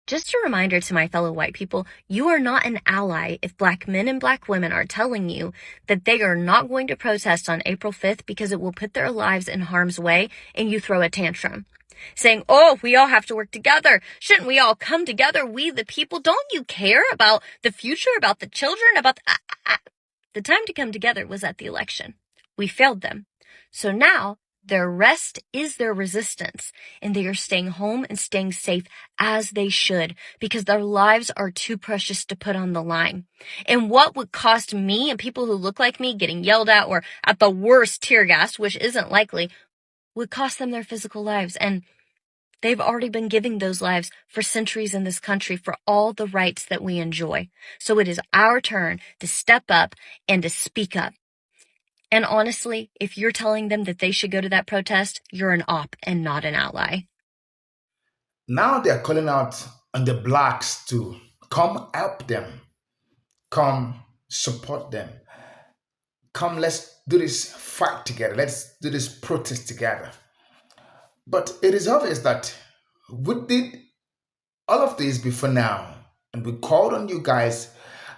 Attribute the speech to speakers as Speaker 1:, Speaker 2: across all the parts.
Speaker 1: Just a reminder to my fellow white people, you are not an ally if Black men and Black women are telling you that they are not going to protest on April 5th because it will put their lives in harm's way and you throw a tantrum. Saying, oh, we all have to work together. Shouldn't we all come together? We the people. Don't you care about the future, about the children, about the time to come together was at the election. We failed them. So now their rest is their resistance, and they are staying home and staying safe as they should because their lives are too precious to put on the line. And what would cost me and people who look like me getting yelled at or at the worst tear gassed, which isn't likely, would cost them their physical lives. And they've already been giving those lives for centuries in this country for all the rights that we enjoy. So it is our turn to step up and to speak up. And honestly, if you're telling them that they should go to that protest, you're an op and not an ally.
Speaker 2: Now they're calling out on the blacks to come help them, come support them, come, let's do this fight together, let's do this protest together. But it is obvious that we did all of this before now, and we called on you guys,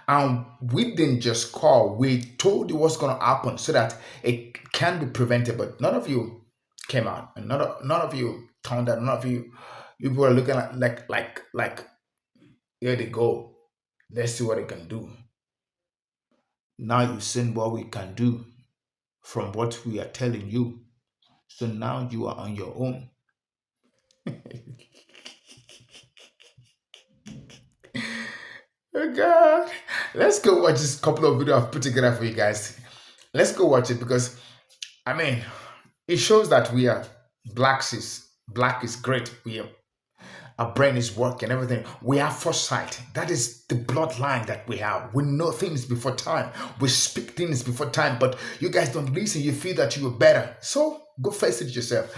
Speaker 2: and we didn't just call, we told you what's going to happen so that it can be prevented. But none of you came out, and none of you turned out. None of you were looking at like here they go, let's see what they can do. Now you've seen what we can do from what we are telling you, so now you are on your own. Oh God. Let's go watch this couple of videos I've put together for you guys. Let's go watch it because I mean it shows that we are black is great. We are, our brain is working, everything. We have foresight. That is the bloodline that we have. We know things before time. We speak things before time, but you guys don't listen. You feel that you are better. So go face it yourself.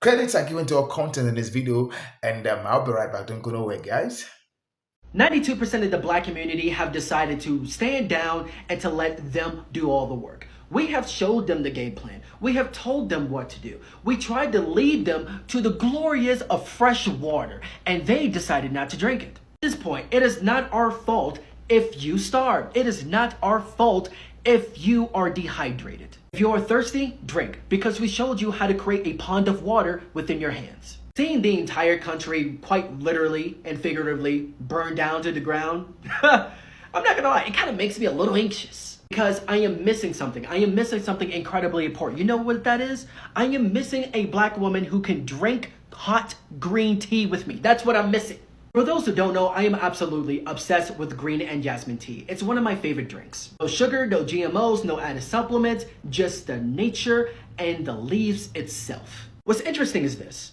Speaker 2: Credits are given to our content in this video, and I'll be right back. Don't go nowhere, guys.
Speaker 3: 92% of the black community have decided to stand down and to let them do all the work. We have showed them the game plan. We have told them what to do. We tried to lead them to the glories of fresh water, and they decided not to drink it. At this point, it is not our fault if you starve. It is not our fault if you are dehydrated. If you are thirsty, drink, because we showed you how to create a pond of water within your hands. Seeing the entire country quite literally and figuratively burn down to the ground, I'm not gonna lie, it kind of makes me a little anxious because I am missing something. I am missing something incredibly important. You know what that is? I am missing a black woman who can drink hot green tea with me. That's what I'm missing. For those who don't know, I am absolutely obsessed with green and jasmine tea. It's one of my favorite drinks. No sugar, no GMOs, no added supplements, just the nature and the leaves itself. What's interesting is this.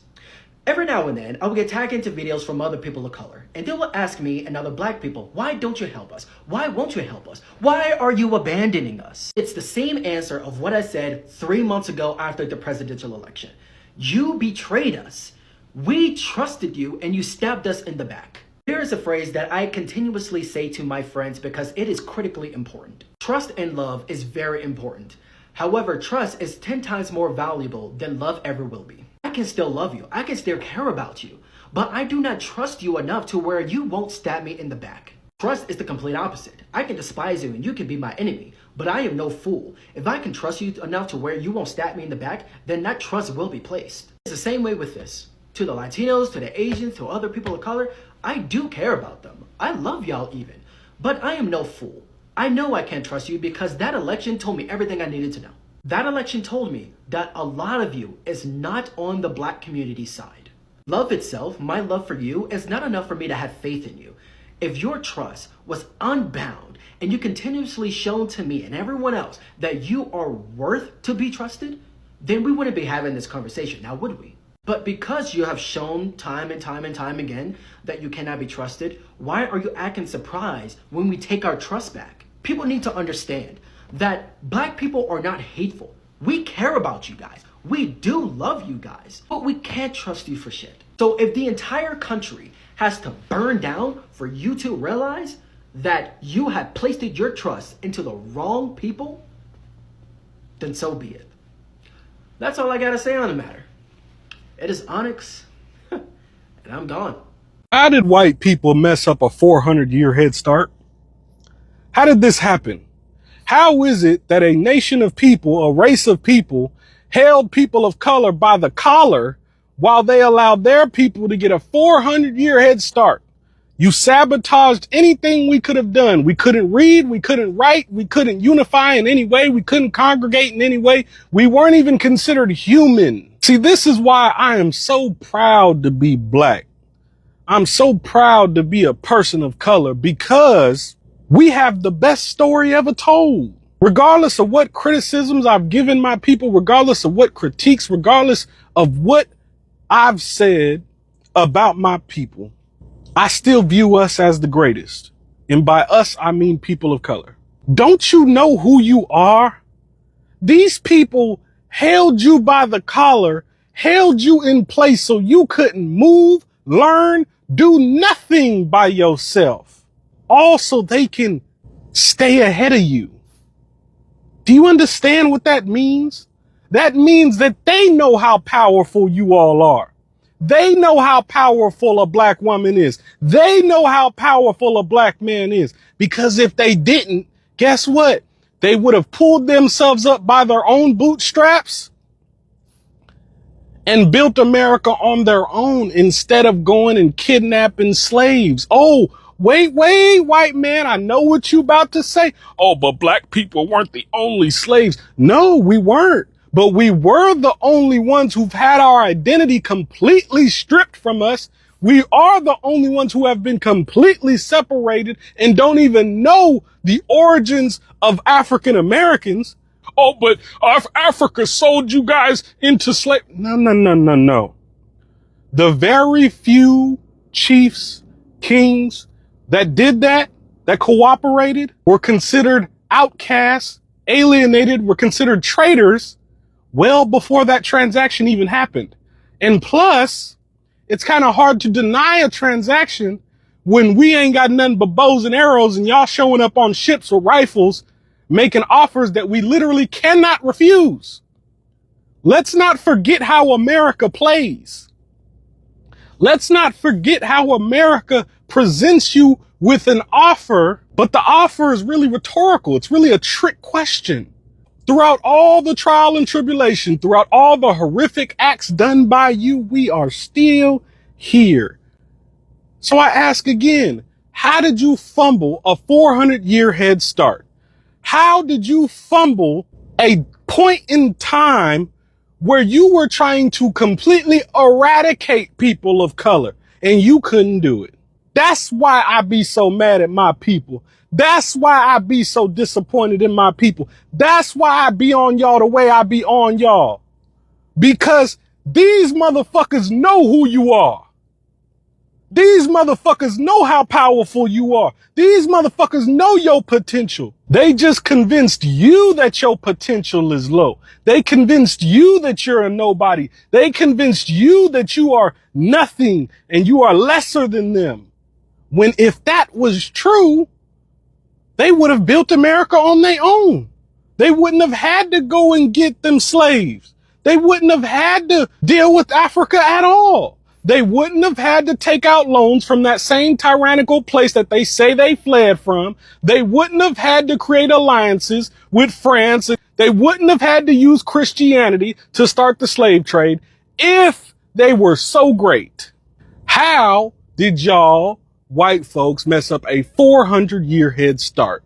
Speaker 3: Every now and then, I will get tagged into videos from other people of color, and they will ask me and other black people, why don't you help us? Why won't you help us? Why are you abandoning us? It's the same answer of what I said 3 months ago after the presidential election. You betrayed us. We trusted you, and you stabbed us in the back. Here is a phrase that I continuously say to my friends because it is critically important. Trust and love is very important. However, trust is 10 times more valuable than love ever will be. I can still love you. I can still care about you. But I do not trust you enough to where you won't stab me in the back. Trust is the complete opposite. I can despise you and you can be my enemy, but I am no fool. If I can trust you enough to where you won't stab me in the back, then that trust will be placed. It's the same way with this. To the Latinos, to the Asians, to other people of color, I do care about them. I love y'all even. But I am no fool. I know I can't trust you because that election told me everything I needed to know. That election told me that a lot of you is not on the black community side. Love itself, my love for you, is not enough for me to have faith in you. If your trust was unbound and you continuously shown to me and everyone else that you are worth to be trusted, then we wouldn't be having this conversation now, would we? But because you have shown time and time and time again that you cannot be trusted, why are you acting surprised when we take our trust back? People need to understand that black people are not hateful. We care about you guys. We do love you guys, but we can't trust you for shit. So if the entire country has to burn down for you to realize that you have placed your trust into the wrong people, then so be it. That's all I gotta say on the matter. It is Onyx, and I'm gone.
Speaker 4: How did white people mess up a 400-year head start? How did this happen? How is it that a nation of people, a race of people, held people of color by the collar while they allowed their people to get a 400-year head start? You sabotaged anything we could have done. We couldn't read, we couldn't write, we couldn't unify in any way, we couldn't congregate in any way. We weren't even considered human. See, this is why I am so proud to be black. I'm so proud to be a person of color, because we have the best story ever told. Regardless of what criticisms I've given my people, regardless of what critiques, regardless of what I've said about my people, I still view us as the greatest. And by us, I mean people of color. Don't you know who you are? These people held you by the collar, held you in place so you couldn't move, learn, do nothing by yourself. Also, they can stay ahead of you. Do you understand what that means? That means that they know how powerful you all are. They know how powerful a black woman is. They know how powerful a black man is. Because if they didn't, guess what? They would have pulled themselves up by their own bootstraps and built America on their own instead of going and kidnapping slaves. Oh, wait, white man, I know what you about to say. Oh, but black people weren't the only slaves. No, we weren't. But we were the only ones who've had our identity completely stripped from us. We are the only ones who have been completely separated and don't even know the origins of African Americans. Oh, but Africa sold you guys into slavery. No. The very few chiefs, kings that did that cooperated, were considered outcasts, alienated, were considered traitors well before that transaction even happened. And plus, it's kind of hard to deny a transaction when we ain't got nothing but bows and arrows and y'all showing up on ships with rifles, making offers that we literally cannot refuse. Let's not forget how America plays. Let's not forget how America presents you with an offer, but the offer is really rhetorical. It's really a trick question. Throughout all the trial and tribulation, throughout all the horrific acts done by you, we are still here. So I ask again, how did you fumble a 400-year head start? How did you fumble a point in time where you were trying to completely eradicate people of color and you couldn't do it? That's why I be so mad at my people. That's why I be so disappointed in my people. That's why I be on y'all the way I be on y'all. Because these motherfuckers know who you are. These motherfuckers know how powerful you are. These motherfuckers know your potential. They just convinced you that your potential is low. They convinced you that you're a nobody. They convinced you that you are nothing and you are lesser than them. When if that was true, they would have built America on their own. They wouldn't have had to go and get them slaves. They wouldn't have had to deal with Africa at all. They wouldn't have had to take out loans from that same tyrannical place that they say they fled from. They wouldn't have had to create alliances with France. They wouldn't have had to use Christianity to start the slave trade if they were so great. How did y'all white folks mess up a 400-year head start?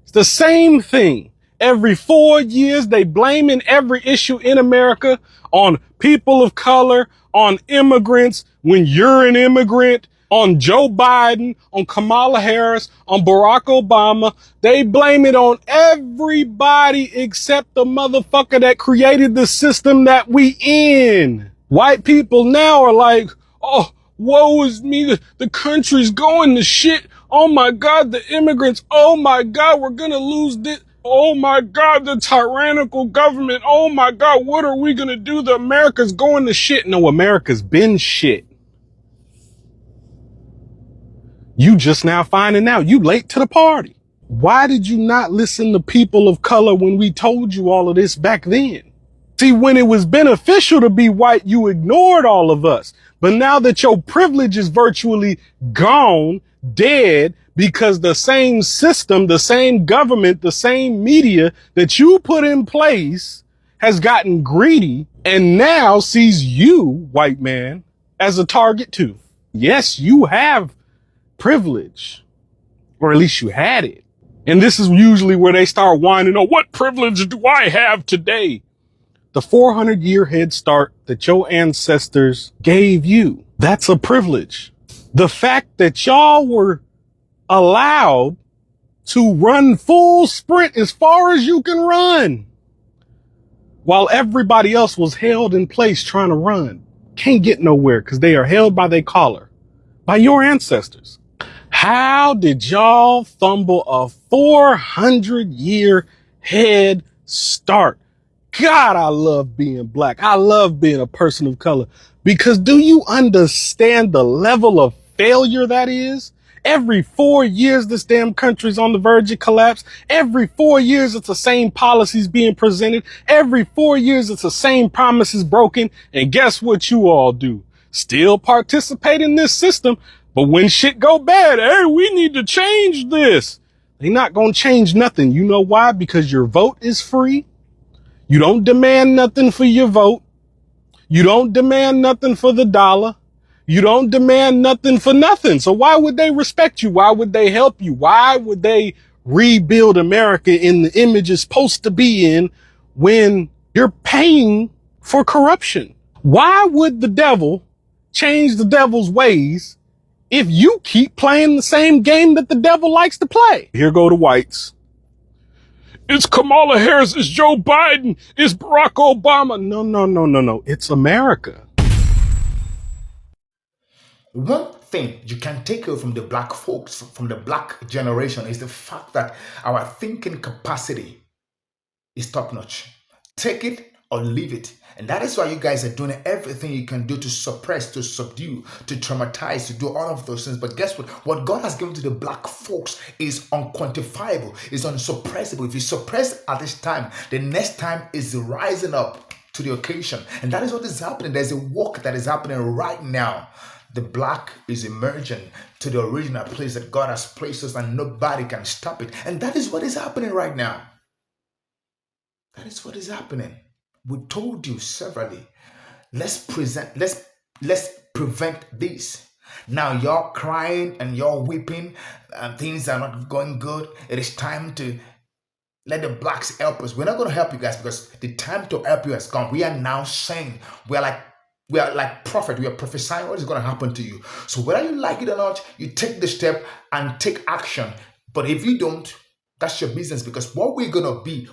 Speaker 4: It's the same thing. Every 4 years, they blaming every issue in America on people of color, on immigrants, when you're an immigrant, on Joe Biden, on Kamala Harris, on Barack Obama. They blame it on everybody except the motherfucker that created the system that we in. White people now are like, oh, woe is me, the country's going to shit. Oh my God, the immigrants. Oh my God, we're gonna lose this. Oh my God, the tyrannical government. Oh my God, what are we gonna do? The America's going to shit. No, America's been shit. You just now finding out. You late to the party. Why did you not listen to people of color when we told you all of this back then? See, when it was beneficial to be white, you ignored all of us. But now that your privilege is virtually gone, dead, because the same system, the same government, the same media that you put in place has gotten greedy and now sees you, white man, as a target too. Yes, you have privilege, or at least you had it. And this is usually where they start whining, oh, what privilege do I have today? The 400-year head start that your ancestors gave you, that's a privilege. The fact that y'all were allowed to run full sprint as far as you can run while everybody else was held in place trying to run. Can't get nowhere because they are held by their collar, by your ancestors. How did y'all fumble a 400-year head start? God, I love being black. I love being a person of color, because do you understand the level of failure that is? Every 4 years, this damn country's on the verge of collapse. Every 4 years, it's the same policies being presented. Every 4 years, it's the same promises broken. And guess what you all do? Still participate in this system. But when shit go bad, hey, we need to change this. They're not going to change nothing. You know why? Because your vote is free. You don't demand nothing for your vote. You don't demand nothing for the dollar. You don't demand nothing for nothing. So why would they respect you? Why would they help you? Why would they rebuild America in the image it's supposed to be in when you're paying for corruption? Why would the devil change the devil's ways if you keep playing the same game that the devil likes to play? Here go the whites. It's Kamala Harris, it's Joe Biden, it's Barack Obama. No. It's America.
Speaker 2: One thing you can take away from the black folks, from the black generation, is the fact that our thinking capacity is top notch. Take it or leave it. And that is why you guys are doing everything you can do to suppress, to subdue, to traumatize, to do all of those things. But guess what? What God has given to the black folks is unquantifiable, is unsuppressible. If you suppress at this time, the next time is rising up to the occasion. And that is what is happening. There's a walk that is happening right now. The black is emerging to the original place that God has placed us, and nobody can stop it. And that is what is happening right now. That is what is happening. We told you severally, let's prevent this. Now you're crying and you're weeping and things are not going good. It is time to let the blacks help us. We're not going to help you guys because the time to help you has come. We are now saying, we are like prophet. We are prophesying what is going to happen to you. So whether you like it or not, you take the step and take action. But if you don't, that's your business, because what we're going to be.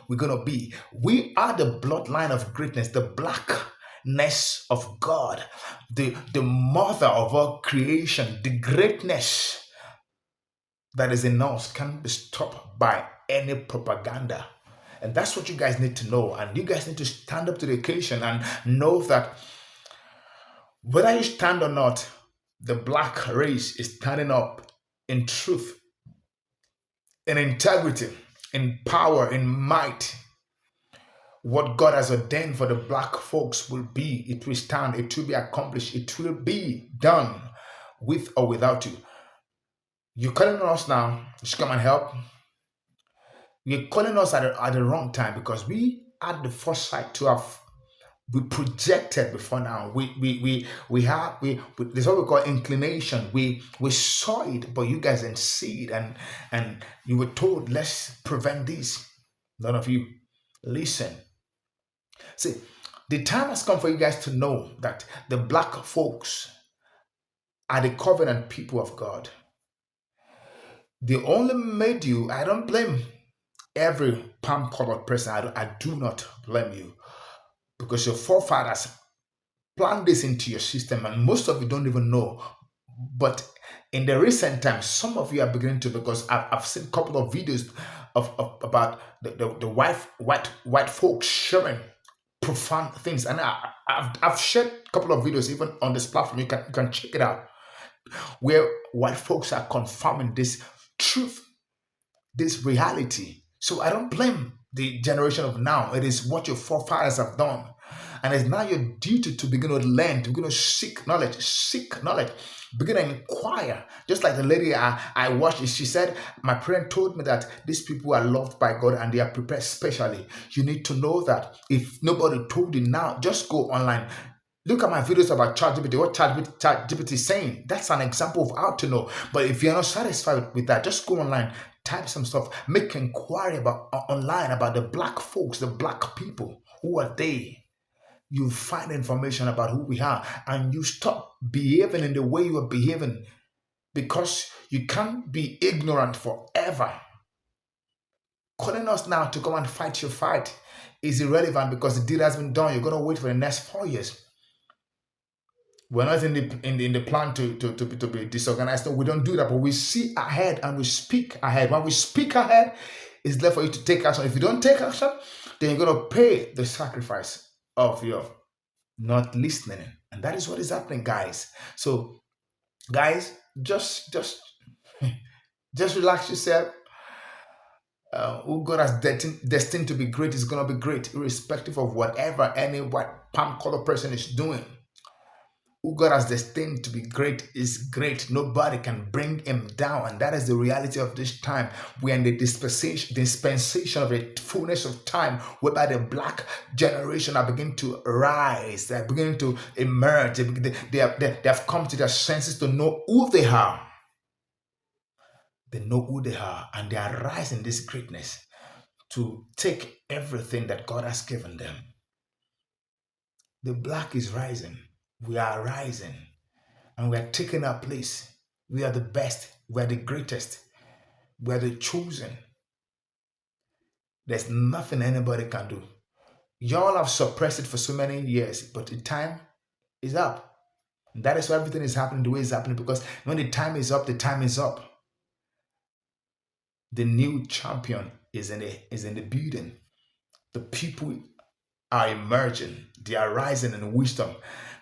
Speaker 2: We are the bloodline of greatness, the blackness of God, the mother of all creation. The greatness that is in us can't be stopped by any propaganda. And that's what you guys need to know. And you guys need to stand up to the occasion and know that whether you stand or not, the black race is standing up in truth, in integrity, in power, in might. What God has ordained for the black folks will be, it will stand, it will be accomplished, it will be done with or without you. You're calling on us now to come and help. You're calling us at the wrong time, because we had the foresight to have, we projected before now. We have there's what we call inclination. We saw it, but you guys didn't see it, and you were told, let's prevent this. None of you listen. See, the time has come for you guys to know that the black folks are the covenant people of God. They only made you. I don't blame every palm-colored person. I do not blame you, because your forefathers planned this into your system, and most of you don't even know. But in the recent times, some of you are beginning to, because I've seen a couple of videos about the white folks sharing profound things, and I've shared a couple of videos even on this platform. You can check it out, where white folks are confirming this truth, this reality. So I don't blame the generation of now. It is what your forefathers have done. And it's now your duty to begin to learn, to begin to seek knowledge, begin to inquire. Just like the lady I watched, she said, my parent told me that these people are loved by God and they are prepared specially. You need to know that. If nobody told you now, just go online. Look at my videos about ChatGPT, what ChatGPT is saying. That's an example of how to know. But if you're not satisfied with that, just go online, type some stuff, make inquiry about online about the black folks, the black people. Who are they? You find information about who we are, and you stop behaving in the way you are behaving, because you can't be ignorant forever. Calling us now to come and fight your fight is irrelevant, because the deal has been done. You're going to wait for the next 4 years. We're not in the plan to be disorganized. No, we don't do that, but we see ahead and we speak ahead. When we speak ahead, it's left for you to take action. If you don't take action, then you're going to pay the sacrifice of your not listening. And that is what is happening, guys. So, guys, just relax yourself. Who God has destined to be great is going to be great, irrespective of whatever any white palm color person is doing. Who God has destined to be great is great. Nobody can bring him down. And that is the reality of this time. We are in the dispensation of the fullness of time, whereby the black generation are beginning to rise. They're beginning to emerge. They have come to their senses to know who they are. They know who they are, and they are rising this greatness to take everything that God has given them. The black is rising. We are rising, and we are taking our place. We are the best. We are the greatest. We are the chosen. There's nothing anybody can do. Y'all have suppressed it for so many years, but the time is up. And that is why everything is happening the way it's happening, because when the time is up, the time is up. The new champion is in the building. The people are emerging. They are rising in wisdom.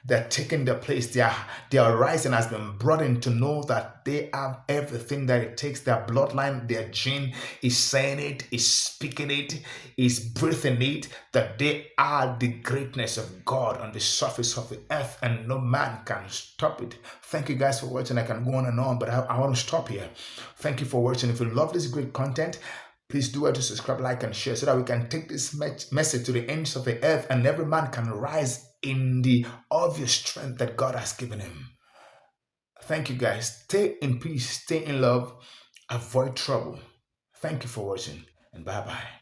Speaker 2: They're taking their place. Their rising has been brought in to know that they have everything that it takes. Their bloodline, their gene is saying it, is speaking it, is breathing it, that they are the greatness of God on the surface of the earth, and no man can stop it. Thank you guys for watching. I can go on and on, but I want to stop here. Thank you for watching. If you love this great content, please do it to subscribe, like, and share, so that we can take this message to the ends of the earth, and every man can rise in the obvious strength that God has given him. Thank you, guys. Stay in peace, stay in love, avoid trouble. Thank you for watching, and bye-bye.